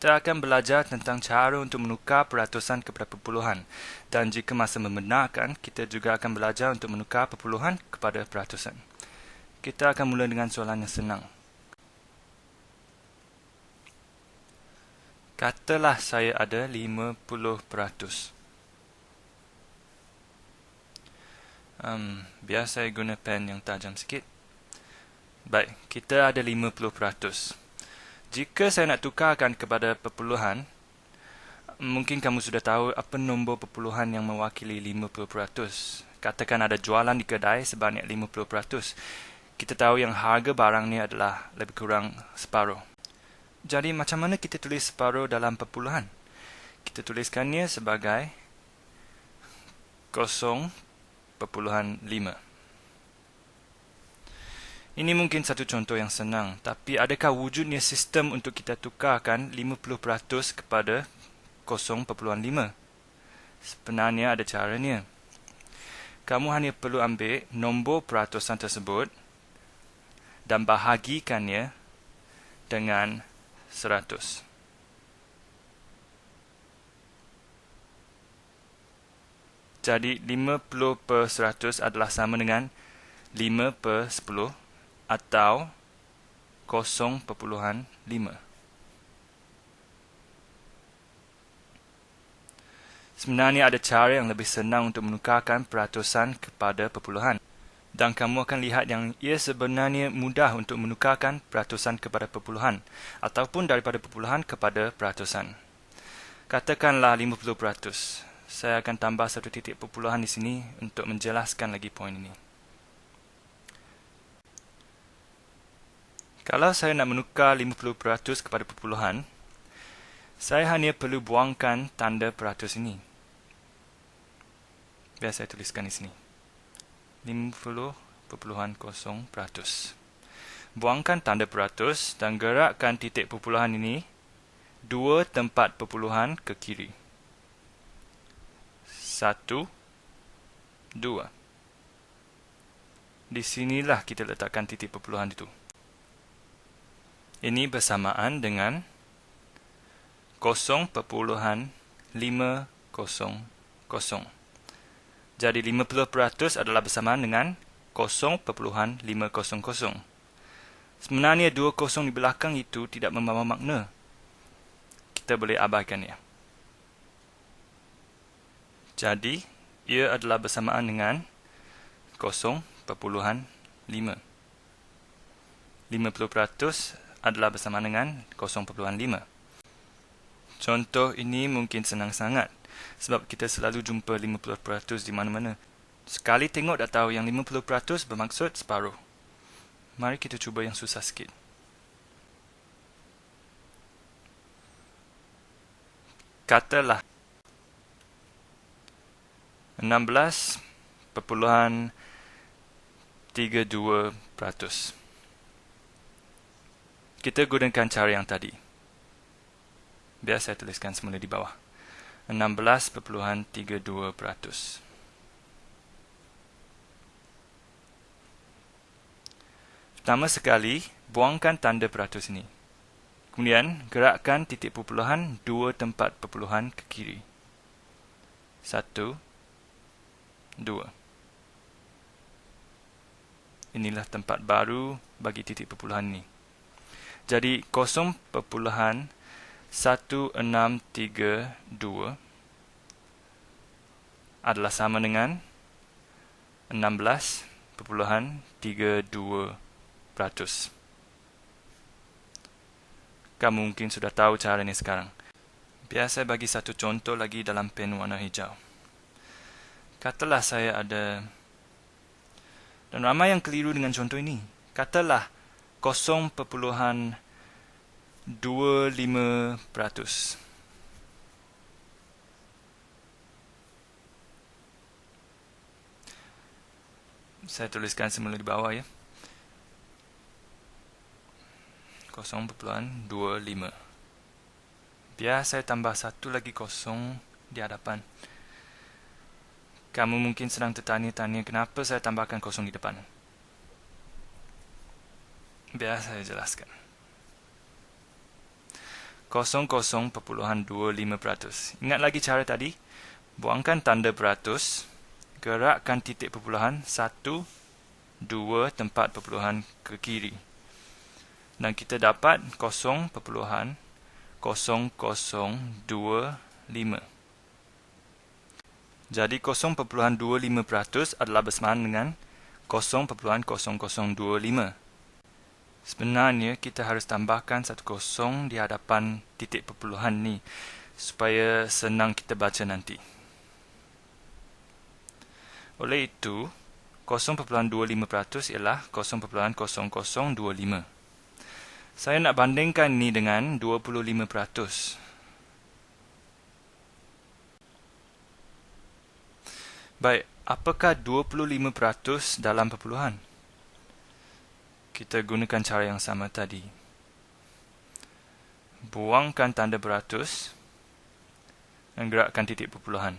Kita akan belajar tentang cara untuk menukar peratusan kepada perpuluhan. Dan jika masa membenarkan, kita juga akan belajar untuk menukar perpuluhan kepada peratusan. Kita akan mula dengan soalan yang senang. Katalah saya ada 50%. Biar saya guna pen yang tajam sikit. Baik, kita ada 50%. Jika saya nak tukarkan kepada perpuluhan, mungkin kamu sudah tahu apa nombor perpuluhan yang mewakili 50%. Katakan ada jualan di kedai sebanyak 50%. Kita tahu yang harga barang ni adalah lebih kurang separuh. Jadi macam mana kita tulis separuh dalam perpuluhan? Kita tuliskannya sebagai 0,5. Ini mungkin satu contoh yang senang, tapi adakah wujudnya sistem untuk kita tukarkan 50% kepada 0,5? Sebenarnya ada caranya. Kamu hanya perlu ambil nombor peratusan tersebut dan bahagikannya dengan 100. Jadi 50% adalah sama dengan 5/10 atau 0,5. Sebenarnya ada cara yang lebih senang untuk menukarkan peratusan kepada perpuluhan. Dan kamu akan lihat yang ia sebenarnya mudah untuk menukarkan peratusan kepada perpuluhan ataupun daripada perpuluhan kepada peratusan. Katakanlah 50%. Saya akan tambah satu titik perpuluhan di sini untuk menjelaskan lagi poin ini. Kalau saya nak menukar 50% kepada perpuluhan, saya hanya perlu buangkan tanda peratus ini. Biar saya tuliskan di sini. 50,0%. Buangkan tanda peratus dan gerakkan titik perpuluhan ini 2 tempat perpuluhan ke kiri. 1, 2. Di sinilah kita letakkan titik perpuluhan itu. Ini bersamaan dengan 0,500. Jadi 50% adalah bersamaan dengan 0,500. Sebenarnya 2 kosong di belakang itu tidak membawa makna. Kita boleh abaikannya. Jadi, ia adalah bersamaan dengan 0,5. 50% adalah bersamaan dengan 0,5. Contoh ini mungkin senang sangat sebab kita selalu jumpa 50% di mana-mana. Sekali tengok dah tahu yang 50% bermaksud separuh. Mari kita cuba yang susah sikit. Katalah 16,32%. Kita gunakan cara yang tadi. Biar saya tuliskan semula di bawah. 16,32%. Pertama sekali, buangkan tanda peratus ini. Kemudian, gerakkan titik perpuluhan 2 tempat perpuluhan ke kiri. 1, 2. Inilah tempat baru bagi titik perpuluhan ini. Jadi 0,1632 adalah sama dengan 16,32%. Kamu mungkin sudah tahu cara ini sekarang. Biar saya bagi satu contoh lagi dalam pen warna hijau. Katalah saya ada, dan ramai yang keliru dengan contoh ini. Katalah 0,25%. Saya tuliskan semula di bawah ya. 0,25. Biar saya tambah satu lagi kosong di hadapan. Kamu mungkin sedang tertanya-tanya kenapa saya tambahkan kosong di depan. Biar saya jelaskan. 0,25%. Ingat lagi cara tadi? Buangkan tanda peratus, gerakkan titik perpuluhan 1, 2, tempat perpuluhan ke kiri. Dan kita dapat 0,0025. Jadi 0,25% adalah bersamaan dengan 0,0025. Sebenarnya kita harus tambahkan satu kosong di hadapan titik perpuluhan ni supaya senang kita baca nanti. Oleh itu, 0,25% ialah 0,0025. Saya nak bandingkan ni dengan 25%. Baik, apakah 25% dalam perpuluhan? Kita gunakan cara yang sama tadi. Buangkan tanda peratus dan gerakkan titik perpuluhan.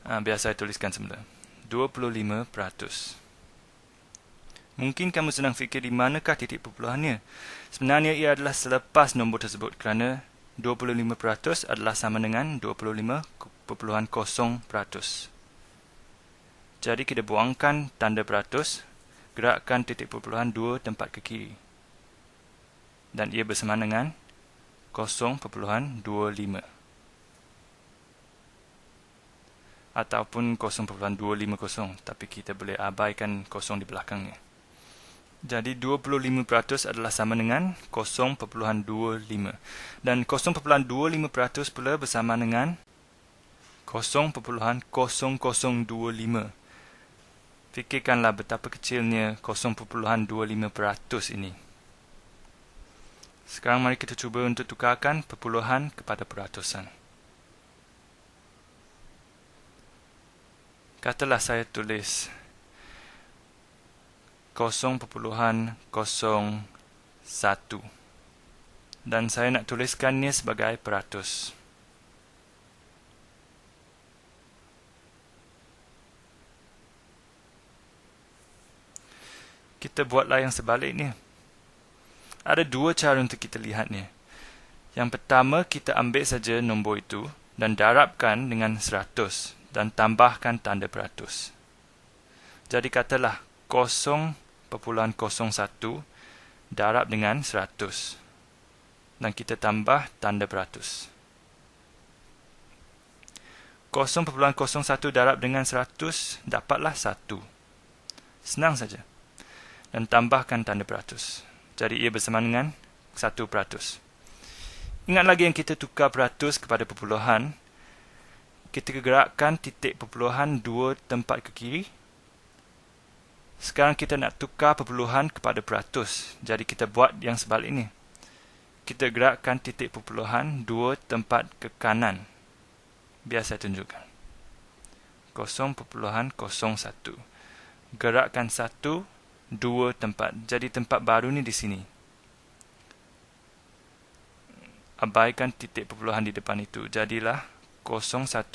Biar saya tuliskan semula. 25%. Mungkin kamu sedang fikir di manakah titik perpuluhannya. Sebenarnya ia adalah selepas nombor tersebut kerana 25% adalah sama dengan 25,0%. Jadi kita buangkan tanda peratus, gerakkan titik perpuluhan 2 tempat ke kiri. Dan ia bersamaan dengan 0,25. Ataupun 0,250, tapi kita boleh abaikan kosong di belakangnya. Jadi 25% adalah sama dengan 0,25. Dan 0,025% pula bersama dengan 0,0025. Fikirkanlah betapa kecilnya 0,25% ini. Sekarang mari kita cuba untuk tukarkan perpuluhan kepada peratusan. Katalah saya tulis 0,01 dan saya nak tuliskannya sebagai peratus. Kita buatlah yang sebaliknya. Ada dua cara untuk kita lihatnya. Yang pertama, kita ambil saja nombor itu dan darabkan dengan 100 dan tambahkan tanda peratus. Jadi katalah 0,01 darab dengan 100 dan kita tambah tanda peratus. 0,01 darab dengan 100 dapatlah 1. Senang saja. Dan tambahkan tanda peratus. Jadi ia bersama dengan 1%. Ingat lagi yang kita tukar peratus kepada perpuluhan. Kita gerakkan titik perpuluhan 2 tempat ke kiri. Sekarang kita nak tukar perpuluhan kepada peratus. Jadi kita buat yang sebaliknya. Kita gerakkan titik perpuluhan 2 tempat ke kanan. Biar saya tunjukkan. 0,01. Gerakkan 1, 2 tempat. Jadi tempat baru ni di sini. Abaikan titik perpuluhan di depan itu. Jadilah 0,1,00.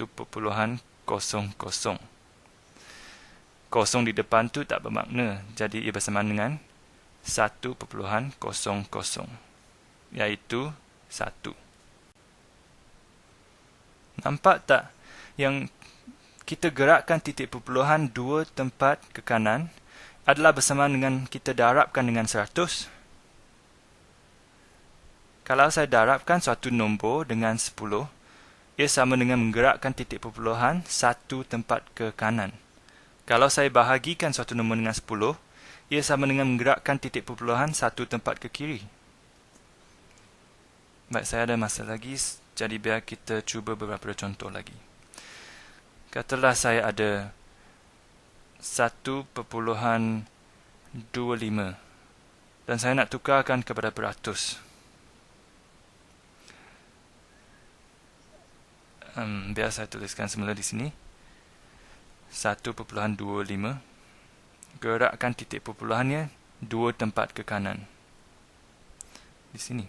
Kosong di depan tu tak bermakna. Jadi ia bersamaan dengan 1,00. Iaitu 1. Nampak tak yang kita gerakkan titik perpuluhan 2 tempat ke kanan adalah bersamaan dengan kita darabkan dengan 100. Kalau saya darabkan suatu nombor dengan 10, ia sama dengan menggerakkan titik perpuluhan 1 tempat ke kanan. Kalau saya bahagikan suatu nombor dengan 10, ia sama dengan menggerakkan titik perpuluhan 1 tempat ke kiri. Baik, saya ada masa lagi, jadi biar kita cuba beberapa contoh lagi. Katalah saya ada 1,25 dan saya nak tukarkan kepada peratus. Biar saya tuliskan semula di sini. 1,25. Gerakkan titik perpuluhannya 2 tempat ke kanan. Di sini.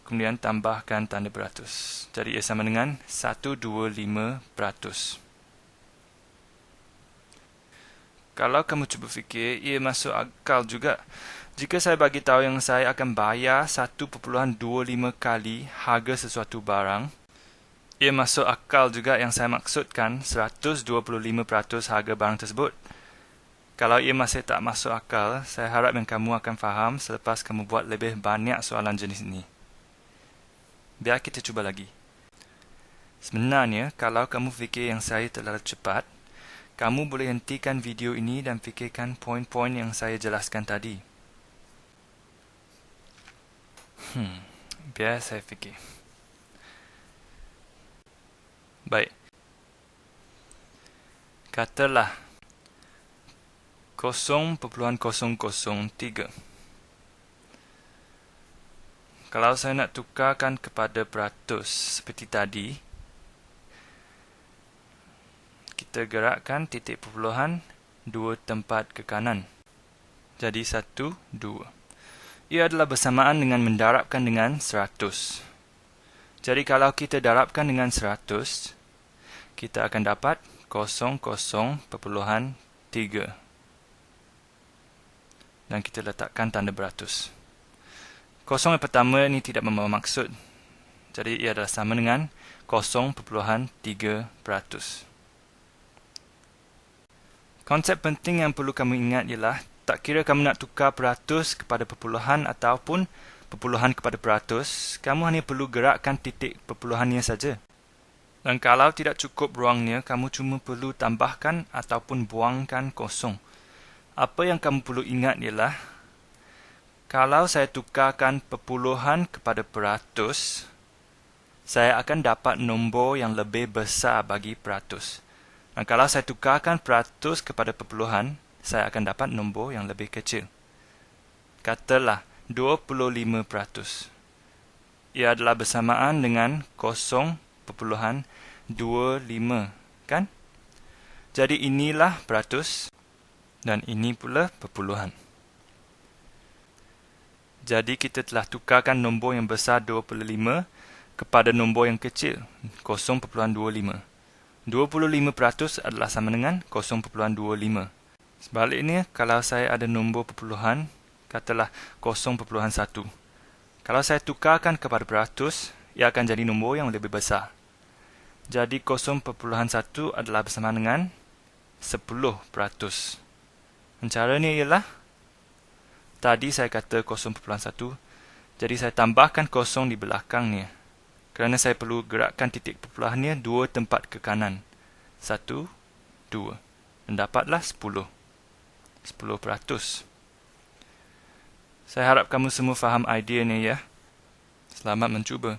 Kemudian tambahkan tanda peratus. Jadi ia sama dengan 125%. Kalau kamu cuba fikir, ia masuk akal juga. Jika saya bagi tahu yang saya akan bayar 1.25 kali harga sesuatu barang, ia masuk akal juga yang saya maksudkan 125% harga barang tersebut. Kalau ia masih tak masuk akal, saya harap yang kamu akan faham selepas kamu buat lebih banyak soalan jenis ini. Biar kita cuba lagi. Sebenarnya, kalau kamu fikir yang saya terlalu cepat, kamu boleh hentikan video ini dan fikirkan poin-poin yang saya jelaskan tadi. Biar saya fikir. Baik. Katalah 0.003. Kalau saya nak tukarkan kepada peratus seperti tadi, kita gerakkan titik perpuluhan 2 tempat ke kanan. Jadi 1, 2. Ia adalah bersamaan dengan mendarabkan dengan 100. Jadi kalau kita darabkan dengan 100, kita akan dapat 0.3. Dan kita letakkan tanda beratus. Kosong yang pertama ini tidak membawa maksud. Jadi ia adalah sama dengan 0.3%. Konsep penting yang perlu kamu ingat ialah tak kira kamu nak tukar peratus kepada perpuluhan ataupun perpuluhan kepada peratus, kamu hanya perlu gerakkan titik perpuluhannya saja. Dan kalau tidak cukup ruangnya, kamu cuma perlu tambahkan ataupun buangkan kosong. Apa yang kamu perlu ingat ialah, kalau saya tukarkan perpuluhan kepada peratus, saya akan dapat nombor yang lebih besar bagi peratus. Dan kalau saya tukarkan peratus kepada perpuluhan, saya akan dapat nombor yang lebih kecil. Katalah 25%. Ia adalah bersamaan dengan 0.25, kan? Jadi inilah peratus dan ini pula perpuluhan. Jadi kita telah tukarkan nombor yang besar 25 kepada nombor yang kecil 0.25. 25% adalah sama dengan 0.25. Sebaliknya, kalau saya ada nombor perpuluhan, katalah 0.1. Kalau saya tukarkan kepada peratus, ia akan jadi nombor yang lebih besar. Jadi 0.1 adalah bersama dengan 10%. Dan caranya ialah, tadi saya kata 0.1, jadi saya tambahkan kosong di belakangnya. Kerana saya perlu gerakkan titik perpuluhannya 2 tempat ke kanan. 1, 2. Dan dapatlah 10%. Saya harap kamu semua faham ideanya ya. Selamat mencuba.